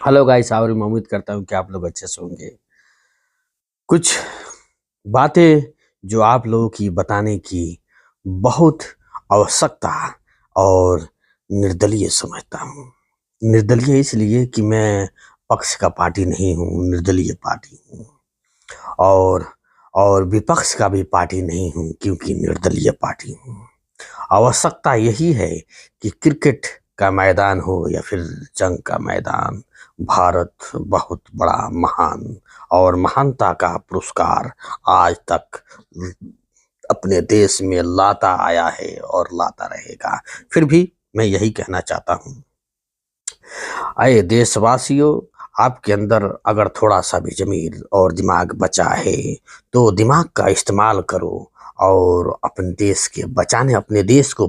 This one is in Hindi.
हेलो गाइस, और मैं उम्मीद करता हूँ कि आप लोग अच्छे से होंगे। कुछ बातें जो आप लोगों की बताने की बहुत आवश्यकता और निर्दलीय समझता हूँ। निर्दलीय इसलिए कि मैं पक्ष का पार्टी नहीं हूँ, निर्दलीय पार्टी हूँ। और विपक्ष का भी पार्टी नहीं हूँ, क्योंकि निर्दलीय पार्टी हूँ। आवश्यकता यही है कि क्रिकेट का मैदान हो या फिर जंग का मैदान, भारत बहुत बड़ा महान और महानता का पुरस्कार आज तक अपने देश में लाता आया है और लाता रहेगा। फिर भी मैं यही कहना चाहता हूँ, अये देशवासियों, आपके अंदर अगर थोड़ा सा भी ज़मीर और दिमाग बचा है तो दिमाग का इस्तेमाल करो और अपने देश को